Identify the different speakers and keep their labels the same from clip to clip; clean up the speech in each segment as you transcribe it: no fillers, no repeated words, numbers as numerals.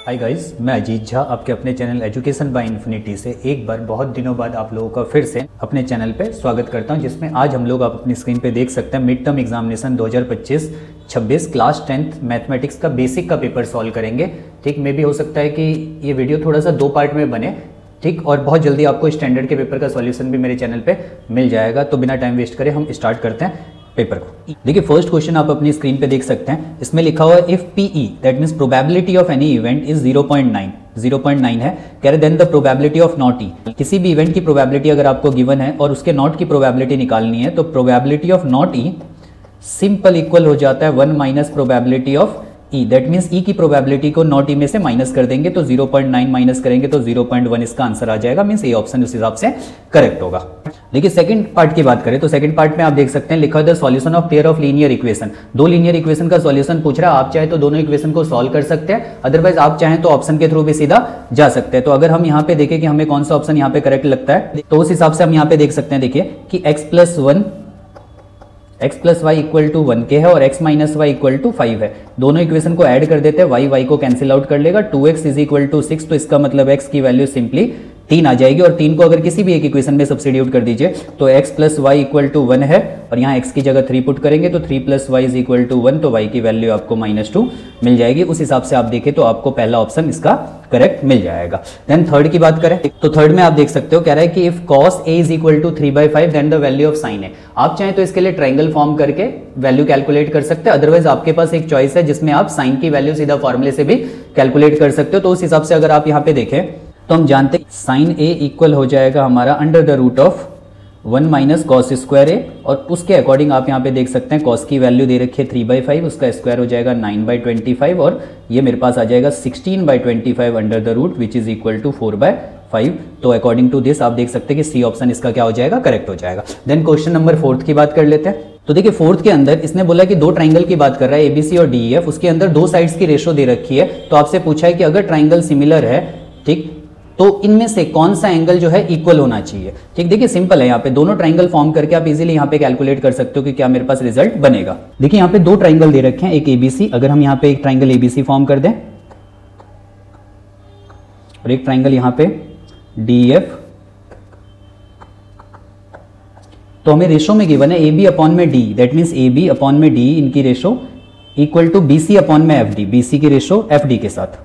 Speaker 1: Hi guys, मैं अजीत झा आपके अपने चैनल एजुकेशन बाय इन्फिनिटी से एक बार बहुत दिनों बाद आप लोगों का फिर से अपने चैनल पे स्वागत करता हूं, जिसमें आज हम लोग आप अपनी स्क्रीन पे देख सकते हैं mid term examination 2025-26 class 10th mathematics का बेसिक का पेपर सॉल्व करेंगे। ठीक, मे भी हो सकता है कि ये वीडियो थोड़ा सा 2 पार्ट में बने। ठीक, और बहुत जल्दी आपको स्टैंडर्ड के पेपर का सॉल्यूशन भी मेरे चैनल पे मिल जाएगा। तो बिना टाइम वेस्ट करे हम स्टार्ट करते हैं पेपर को। देखिए, फर्स्ट क्वेश्चन आप अपनी स्क्रीन पे देख सकते हैं। इसमें लिखा हुआ है if PE that means probability of any event is 0.9 है। कह रहे then the probability of not E। किसी भी इवेंट की प्रोबेबिलिटी अगर आपको गिवन है और उसके नॉट की प्रोबेबिलिटी निकालनी है तो probability of not E simple equal हो जाता है 1 minus probability of E। That means E की प्रोबेबिलिटी को नॉट E में से माइनस कर देंगे तो 0.9 माइनस करेंगे तो 0.1 इसका आंसर आ जाएगा। मींस ए ऑप्शन उस हिसाब से करेक्ट होगा। देखिए, सेकंड पार्ट की बात करें तो सेकंड पार्ट में आप देख सकते हैं लिखा है the solution of pair of linear equation. 2 linear equation का सॉल्यूशन पूछ रहा है। आप चाहे तो दोनों इक्वेशन को सॉल्व कर सकते हैं, अदरवाइज आप चाहें तो ऑप्शन के थ्रू भी सीधा जा सकते हैं। तो अगर हम यहाँ पे देखें कि हमें कौन सा ऑप्शन यहाँ पे करेक्ट लगता है तो उस हिसाब से हम यहाँ पे देख सकते हैं। देखिए कि x plus y equal to 1 के है और x minus y equal to 5 है। दोनों इक्वेशन को ऐड कर देते हैं, y को कैंसिल आउट कर लेगा। 2x इज इक्वल टू 6, तो इसका मतलब x की वैल्यू सिंपली 3 आ जाएगी और 3 को अगर किसी भी एक इक्वेशन में सब्स्टिट्यूट कर दीजिए तो x plus y equal to 1 है और यहाँ x की जगह 3 पुट करेंगे तो 3 plus y is equal to 1, तो y की वैल्यू आपको -2 मिल जाएगी। उस हिसाब से आप देखें तो आपको पहला ऑप्शन इसका करेक्ट मिल जाएगा। देन थर्ड की बात करें तो थर्ड में आप देख सकते हो, कह रहा है कि if cos A is equal to 3/5 then the value of sin A। आप चाहें तो इसके लिए ट्रायंगल फॉर्म करके वैल्यू कैलकुलेट कर सकते हैं, अदरवाइज आपके पास एक चॉइस है जिसमें आप साइन की वैल्यू सीधा फॉर्मूले से भी कैलकुलेट कर सकते हो। तो उस हिसाब से अगर आप यहाँ पे देखें तो हम जानते हैं साइन A इक्वल हो जाएगा हमारा under the root of 1 minus cos square A, और उसके अकॉर्डिंग आप यहाँ पे देख सकते हैं कॉस की वैल्यू दे रखी है 3/5, उसका स्क्वायर हो जाएगा 9/25 और ये मेरे पास आ जाएगा 16/25 under the root which is equal to 4/5। तो अकॉर्डिंग टू दिस आप देख सकते हैं कि सी ऑप्शन इसका क्या हो जाएगा, करेक्ट हो जाएगा। देन क्वेश्चन नंबर 4 की बात कर लेते हैं। तो देखिए, 4 के अंदर इसने बोला कि 2 ट्राइंगल की बात कर रहा है ABC और DEF, उसके अंदर 2 साइड्स की रेशो दे रखी है। तो आपसे पूछा है कि अगर ट्राइंगल सिमिलर है, ठीक, तो इनमें से कौन सा एंगल जो है इक्वल होना चाहिए। ठीक, देखिए सिंपल है, यहाँ पे दोनों ट्राइंगल फॉर्म करके आप इजीली यहाँ पे कैलकुलेट कर सकते हो कि क्या मेरे पास रिजल्ट बनेगा। देखिए यहाँ पे 2 ट्राइंगल दे रखे हैं, एक ABC, अगर हम यहाँ पे एक ट्राइंगल ABC फॉर्म कर दें और एक ट्राइंगल यहाँ पे DEF, तो हमें रेशो में गिवन है AB अपॉन में D, that means AB upon में D इनकी ratio equal to BC upon में FD, BC की रेशो FD के साथ,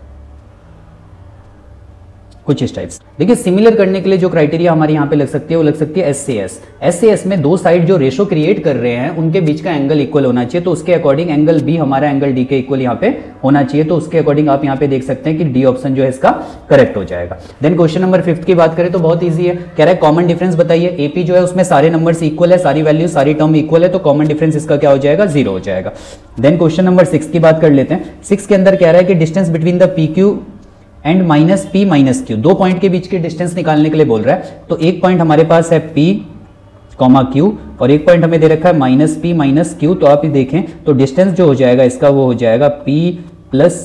Speaker 1: कुछ इस टाइप्स। देखिए, सिमिलर करने के लिए जो क्राइटेरिया हमारे यहाँ पे लग सकती है वो लग सकती है SAS में 2 साइड जो रेशो क्रिएट कर रहे हैं उनके बीच का एंगल इक्वल होना चाहिए। तो उसके अकॉर्डिंग एंगल B हमारा एंगल D के इक्वल यहाँ पे होना चाहिए। तो उसके अकॉर्डिंग आप यहाँ पे देख सकते हैं कि D ऑप्शन जो है इसका करेक्ट हो जाएगा। देन क्वेश्चन नंबर 5 की बात करें तो बहुत ईजी है। कह रहा है कॉमन डिफरेंस बताइए। AP जो है उसमें सारे नंबर्स इक्वल है, सारी वैल्यू सारी टर्म इक्वल है, तो कॉमन डिफरेंस इसका क्या हो जाएगा, 0 हो जाएगा। देन क्वेश्चन नंबर 6 की बात कर लेते हैं। 6 के अंदर कह रहा है कि distance between the PQ and -P - Q, 2 point के बीच के डिस्टेंस निकालने के लिए बोल रहा है। तो एक पॉइंट हमारे पास है P, Q और एक पॉइंट हमें दे रखा है -P - Q। तो आप ये देखें तो डिस्टेंस जो हो जाएगा इसका वो हो जाएगा P प्लस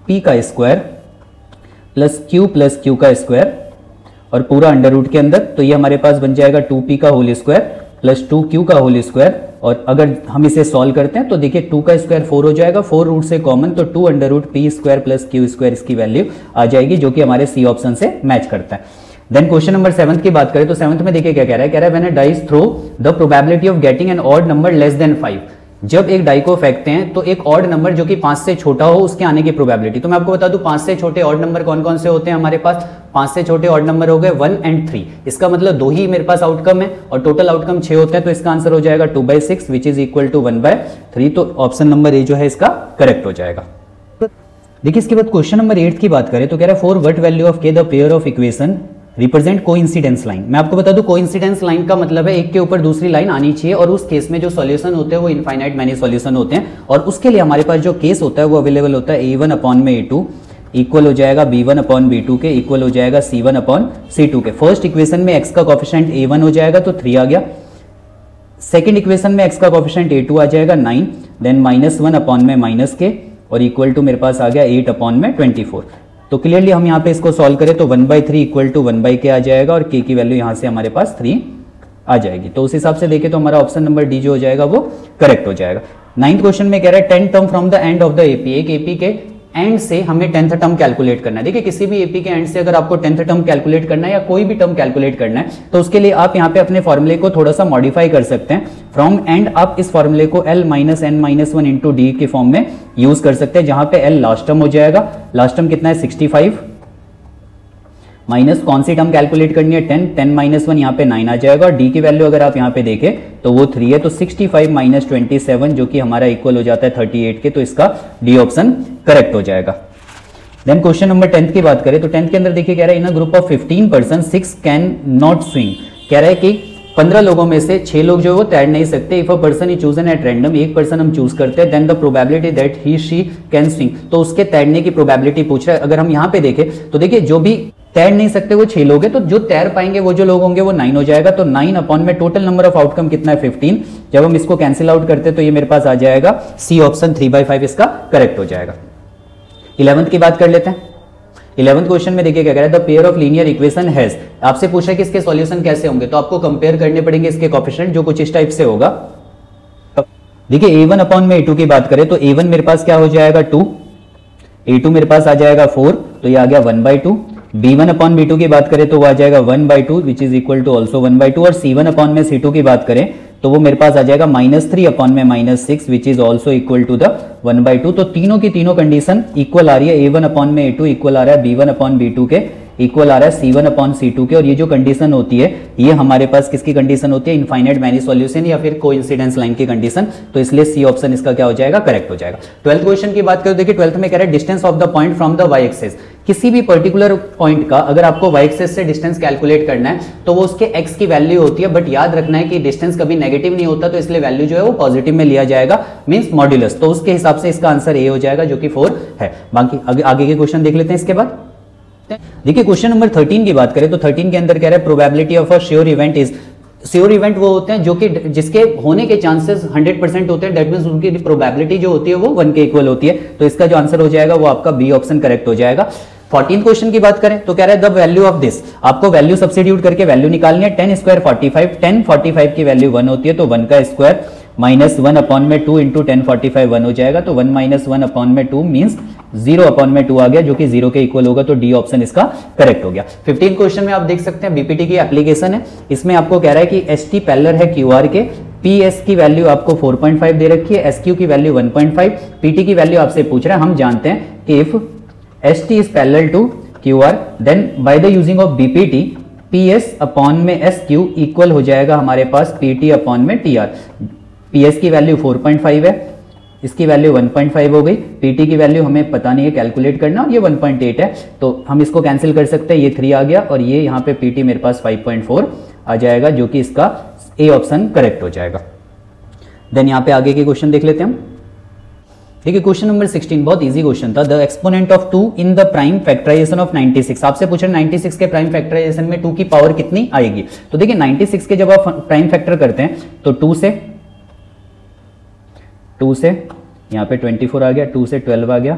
Speaker 1: P का स्क्वायर प्लस Q का स्क्वायर और पूरा अंडर रूट के अंदर। तो ये हमारे पास बन जाएगा 2P का होल स्क्वायर प्लस 2Q का होल स्क्वायर। और अगर हम इसे सॉल्व करते हैं तो देखिए 2 का स्क्वायर 4 हो जाएगा, 4 रूट से कॉमन, तो 2 under root P square plus Q square इसकी वैल्यू आ जाएगी, जो कि हमारे C ऑप्शन से मैच करता है। देन क्वेश्चन नंबर 7 की बात करें तो 7 में देखिए क्या कह रहा है। कह रहा है when a dice throw the probability of getting an odd number less than 5। जब एक डाई को फेंकते हैं तो एक ऑड नंबर जो कि 5 से छोटा हो उसके आने की प्रोबेबिलिटी। तो मैं आपको बता दूं 5 से छोटे ऑड नंबर कौन कौन से होते हैं हमारे पास। 5 से छोटे ऑड नंबर हो गए 1 और 3, इसका मतलब 2 ही मेरे पास आउटकम है और टोटल आउटकम 6 होते हैं। तो इसका आंसर हो जाएगा 2/6 विच इज इक्वल टू 1/3। तो ऑप्शन नंबर ए जो है इसका करेक्ट हो जाएगा। देखिए, इसके बाद क्वेश्चन नंबर 8 की बात करें तो कह रहा है for what value of k the pair of equation represent coincidence line. मैं आपको बता दूं कोइंसिडेंस लाइन का मतलब है एक के ऊपर दूसरी लाइन आनी चाहिए और उस केस में जो सॉल्यूशन होते हैं वो इनफाइनाइट मैनी सॉल्यूशन होते हैं। और उसके लिए हमारे पास जो केस होता है वो अवेलेबल होता है A1 अपॉन में A2 इक्वल हो जाएगा B1 अपॉन B2 के इक्वल हो जाएगा C1 अपॉन C2 के। फर्स्ट इक्वेशन में x का कोफिशिएंट A1 हो जाएगा तो 3 आ गया। सेकेंड इक्वेशन में x का कोफिशिएंट A2 आ जाएगा 9, देन -1 अपॉन में -k और इक्वल टू मेरे पास आ गया 8 अपॉन में 24। तो क्लियरली हम यहाँ पे इसको सॉल्व करें तो 1/3 इक्वल टू 1/k आ जाएगा और k की वैल्यू यहाँ से हमारे पास 3 आ जाएगी। तो उस हिसाब से देखें तो हमारा ऑप्शन नंबर डी जो हो जाएगा वो करेक्ट हो जाएगा। 9th क्वेश्चन में कह रहा है 10 term from the end of the AP. एक एपी के एंड से हमें 10th टर्म कैलकुलेट करना है। देखिए किसी भी एपी के एंड से अगर आपको 10th टर्म कैलकुलेट करना है या कोई भी टर्म कैलकुलेट करना है तो उसके लिए आप यहाँ पे अपने फॉर्मूले को थोड़ा सा मॉडिफाई कर सकते हैं। फ्रॉम एंड आप इस फॉर्मूले को L minus n minus 1 into D के फॉर्म में यूज कर सकते हैं, जहां पे L लास्ट टर्म हो जाएगा। लास्ट टर्म कितना है 65 माइनस कौन सी टर्म कैलकुलेट करनी है 10, 10 माइनस 1 यहाँ पे 9 आ जाएगा और डी की वैल्यू अगर आप यहाँ पे देखें तो वो 3 है, तो 65 माइनस 27 जो कि हमारा इक्वल हो जाता है 38 के, तो इसका डी ऑप्शन करेक्ट हो जाएगा। देन क्वेश्चन नंबर 10th की बात करें तो 10th के अंदर देखिए कह रहा है in a group of 15 person 6 can not swing. कह रहा है कि 15 लोगों में से 6 लोग जो है वो तैर नहीं सकते। If a person is chosen at random, एक पर्सन हम चूज करते हैं, then the probability that he she can swim, तो उसके तैरने की प्रोबेबिलिटी पूछ रहा है। अगर हम यहाँ पे देखें तो देखिए जो भी तैर नहीं सकते वो 6 लोग हैं, तो जो तैर पाएंगे वो जो लोग होंगे वो 9 हो जाएगा। तो 9 अपॉन में टोटल नंबर ऑफ आउटकम कितना है 15। जब हम इसको कैंसिल आउट करते हैं तो ये मेरे पास आ जाएगा सी ऑप्शन 3/5 इसका करेक्ट हो जाएगा। 11th की बात कर लेते हैं। 11th क्वेश्चन में देखिए क्या कह रहा है, the pair of linear equation has, आपसे पूछा है कि इसके सॉल्यूशन कैसे होंगे, तो आपको कंपेयर करने पड़ेंगे इसके कोएफिशिएंट जो कुछ इस टाइप से होगा। देखिए a1 अपॉन में a2 की बात करें तो a1 मेरे पास क्या हो जाएगा 2, a2 मेरे पास आ जाएगा 4, तो ये आ गया 1/2। b1 अपॉन b2 की बात करें तो वो आ जाएगा 1/2 which is equal to also 1/2, और c1 अपॉन में c2 की बात करें तो वो मेरे पास आ जाएगा -3 अपॉन में -6 which is also equal to the 1/2। तो तीनों की तीनों कंडीशन इक्वल आ रही है। a1 अपॉन में a2 इक्वल आ रहा है b1 अपॉन b2 के, इक्वल आ रहा है c1 अपॉन c2 के, और ये जो कंडीशन होती है ये हमारे पास किसकी कंडीशन होती है, इनफाइनाइट मैनी सॉल्यूशन या फिर कोइंसिडेंस लाइन की कंडीशन, तो इसलिए सी ऑप्शन इसका क्या हो जाएगा करेक्ट हो जाएगा। 12th क्वेश्चन की बात करें, देखिए 12th में कह रहा है distance of the point from the y axis. किसी भी पर्टिकुलर पॉइंट का अगर आपको वाई एक्सिस से डिस्टेंस कैलकुलेट करना है तो वो उसके एक्स की वैल्यू होती है, बट याद रखना है कि डिस्टेंस कभी नेगेटिव नहीं होता, तो इसलिए वैल्यू जो है वो पॉजिटिव में लिया जाएगा, मींस मॉड्यूलस, तो उसके हिसाब से इसका आंसर ए हो जाएगा जो कि 4 है। बाकी आगे के क्वेश्चन देख लेते हैं इसके बाद। देखिए क्वेश्चन नंबर 13 की बात करें तो 13 के अंदर कह रहा है probability of a sure event is, sure event वो होते हैं जो कि जिसके होने के चांसेस 100% होते हैं, दैट मींस उनकी प्रोबेबिलिटी जो होती है वो 1 के इक्वल होती है, तो इसका जो आंसर हो जाएगा वो आपका बी ऑप्शन करेक्ट हो जाएगा। 14th क्वेश्चन की बात करें तो कह रहा है द वैल्यू ऑफ दिस, आपको वैल्यू सब्स्टिट्यूट करके वैल्यू निकालनी है। 10 स्क्वायर 45, 10 45 की वैल्यू 1 होती है, तो 1 का स्क्वायर माइनस 1 अपॉन में 2 इंटू 10 45 1 हो जाएगा, तो 1 माइनस 1 अपॉन में 2 मींस 0 अपॉन में 2 आ गया जो कि 0 के इक्वल होगा, तो डी ऑप्शन इसका करेक्ट हो गया। 15 क्वेश्चन में आप देख सकते हैं बीपीटी की एप्लीकेशन है, इसमें आपको कह रहा है कि एसटी पैरेलल है क्यूआर के, पीएस की वैल्यू आपको 4.5 दे रखी है, एसक्यू की वैल्यू 1.5, पीटी की वैल्यू आपसे पूछ रहा है। हम जानते हैं कि if ST is parallel to QR then by the using of BPT PS upon में एसक्यू इक्वल हो जाएगा हमारे पास पीटी अपॉन में टीआर। पीएस की वैल्यू 4.5 है, इसकी वैल्यू 1.5 हो गई, पीटी की वैल्यू हमें पता नहीं है कैलकुलेट करना, और ये 1.8 है, तो हम इसको कैंसिल कर सकते हैं, ये 3 आ गया और ये यहाँ पे पीटी मेरे पास 5.4 आ जाएगा जो कि इसका ए ऑप्शन करेक्ट हो जाएगा। देन यहाँ पे आगे के क्वेश्चन देख लेते हैं हम। देखिए क्वेश्चन नंबर 16 बहुत इजी क्वेश्चन था। The exponent of 2 in the prime factorization of 96, आपसे पूछ रहे 96 के प्राइम फैक्टराइजेशन में 2 की पावर कितनी आएगी। तो देखिए 96 के जब आप प्राइम फैक्टर करते हैं तो 2 से यहाँ पे 24 आ गया, 2 से 12 आ गया,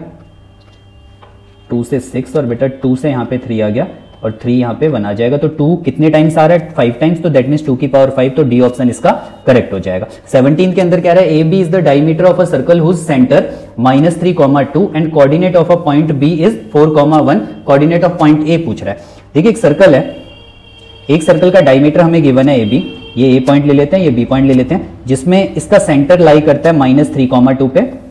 Speaker 1: 2 से 6 और बेटा 2 से यहाँ पे 3 आ गया और 3 यहाँ पे 1 आ जाएगा, तो 2 कितने टाइम्स आ रहा है 5 टाइम्स, तो दैट मींस 2 की पावर 5, तो डी ऑप्शन इसका करेक्ट हो जाएगा। 17 के अंदर कह रहा है A B is the diameter of a circle whose centre -3,2 and coordinate of a point B is 4,1, coordinate of point A पूछ रहा है। देखिए एक सर्कल है, एक सर्कल का डायमीटर हमें गिवन है ए बी, ये ए पॉइंट ले लेते हैं, ये बी पॉइंट ले लेते हैं, जिसमें इसका सेंटर लाई करता है -3,2 पे,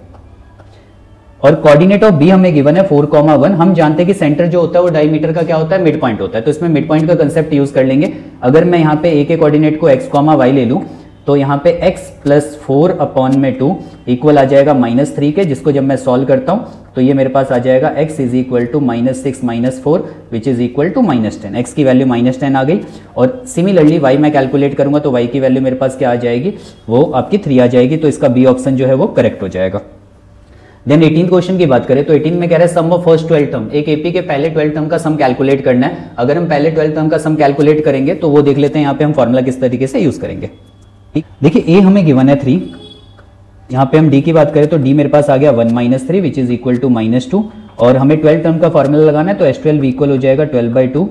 Speaker 1: और कोऑर्डिनेट ऑफ बी हमें गिवन है 4,1। हम जानते हैं कि सेंटर जो होता है वो डायमीटर का क्या होता है मिड पॉइंट होता है, तो इसमें मिड पॉइंट का कंसेप्ट यूज कर लेंगे। अगर मैं यहाँ पे ए के कोऑर्डिनेट को x, y ले लूं तो यहाँ पे x प्लस 4 अपॉन में 2 इक्वल आ जाएगा -3 के, जिसको जब मैं सॉल्व करता हूँ तो ये मेरे पास आ जाएगा x is equal to -6 - 4 which is equal to -10, x की वैल्यू -10 आ गई। और सिमिलरली y मैं कैलकुलेट करूंगा तो y की वैल्यू मेरे पास क्या आ जाएगी, वो आपकी 3 आ जाएगी, तो इसका बी ऑप्शन जो है वो करेक्ट हो जाएगा। देन 18 क्वेश्चन की बात करें तो 18 में कह रहा है सम ऑफ फर्स्ट 12 टर्म, एक एपी के पहले 12 टर्म का सम कैलकुलेट करना है। अगर हम पहले 12 टर्म का सम कैलकुलेट करेंगे तो वो देख लेते हैं यहाँ पे हम फॉर्मूला किस तरीके से यूज करेंगे। देखिए ए हमें गिवन है 3, यहाँ पे हम डी की बात करें तो डी मेरे पास आ गया 1 - 3 विच इज इक्वल टू -2, और हमें 12 टर्म का फॉर्मूला लगाना है तो S12 इक्वल हो जाएगा 12/2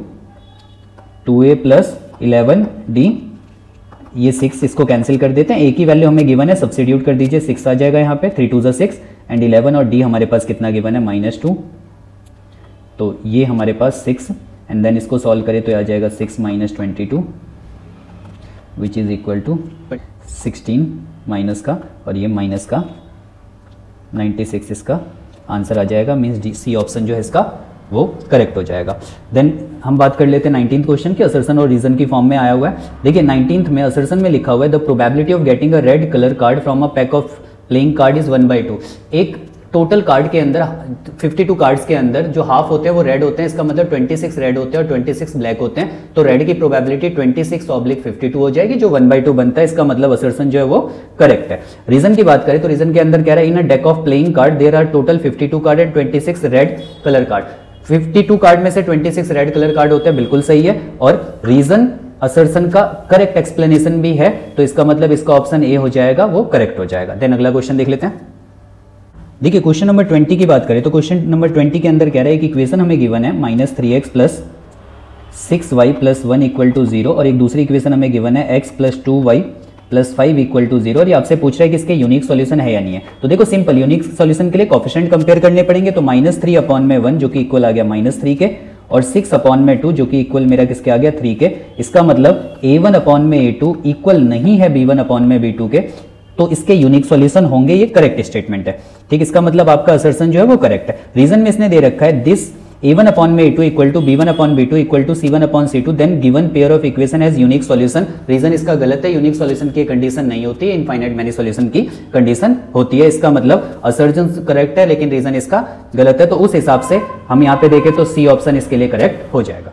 Speaker 1: 2a + 11d ये 6 इसको कैंसिल कर देते हैं, ए की वैल्यू हमें गिवन है, सब्स्टिट्यूट कर दीजिए, 6 आ जाएगा यहाँ पे, 3 2 6 एंड 11 और डी हमारे पास कितना गिवन है -2, तो ये हमारे पास 6 एंड देन इसको सॉल्व करें तो आ जाएगा 6 - 22 which is equal to 16 minus का और ये माइनस का 96 इसका आंसर आ जाएगा, मीन्स सी ऑप्शन जो है इसका वो करेक्ट हो जाएगा। देन हम बात कर लेते हैं 19th क्वेश्चन की, असर्शन और रीजन की फॉर्म में आया हुआ है। देखिए 19th में असर्शन में लिखा हुआ है the probability of getting a red colour card from a pack of playing card is 1/2। एक टोटल कार्ड के अंदर 52 कार्ड्स के अंदर जो हाफ होते हैं वो रेड होते हैं, इसका मतलब 26 रेड होते हैं और 26 ब्लैक होते हैं, तो रेड की प्रोबेबिलिटी 26/52 हो जाएगी जो 1/2 बनता है, इसका मतलब असर्शन जो है वो करेक्ट है। रीजन की बात करें तो रीजन के अंदर कह रहा है in a deck of playing card there are total 52 card and 26 red colour card. 52 card में से 26 रेड कलर कार्ड होते हैं, बिल्कुल सही है, और रीजन असर्शन का करेक्ट एक्सप्लेनेशन भी है, तो इसका मतलब इसका ऑप्शन ए हो जाएगा, वो करेक्ट हो जाएगा। देन अगला क्वेश्चन देख लेते हैं। देखिए क्वेश्चन नंबर 20 की बात करें तो क्वेश्चन नंबर 20 के अंदर कह रहा है कि इक्वेशन हमें गिवन है -3x + 6y + 1 = 0 और एक दूसरी इक्वेशन हमें गिवन है x + 2y + 5 = 0 और ये आपसे पूछ रहा है कि इसके यूनिक सॉल्यूशन है या नहीं है। तो देखो सिंपल, यूनिक सॉल्यूशन के लिए कोएफिशिएंट कंपेयर करने पड़ेंगे, तो -3/1 जो कि इक्वल आ गया -3 के और 6/2 जो कि इक्वल मेरा किसके आ गया 3 के। इसका मतलब a1/a2 इक्वल नहीं है b1/b2 के, तो इसके यूनिक सॉल्यूशन होंगे, ये करेक्ट स्टेटमेंट है। ठीक, इसका मतलब आपका असर्शन जो है वो करेक्ट है। रीजन में इसने दे रखा है this a1/a2 = b1/b2 = c1/c2 then given pair of equation has unique solution. Reason इसका गलत है, यूनिक सॉल्यूशन की कंडीशन नहीं होती है, इनफाइनाइट मैनी सॉल्यूशन की कंडीशन होती है। इसका मतलब असर्शन करेक्ट है लेकिन रीजन इसका गलत है, तो उस हिसाब से हम यहाँ पे देखें तो सी ऑप्शन इसके लिए करेक्ट हो जाएगा।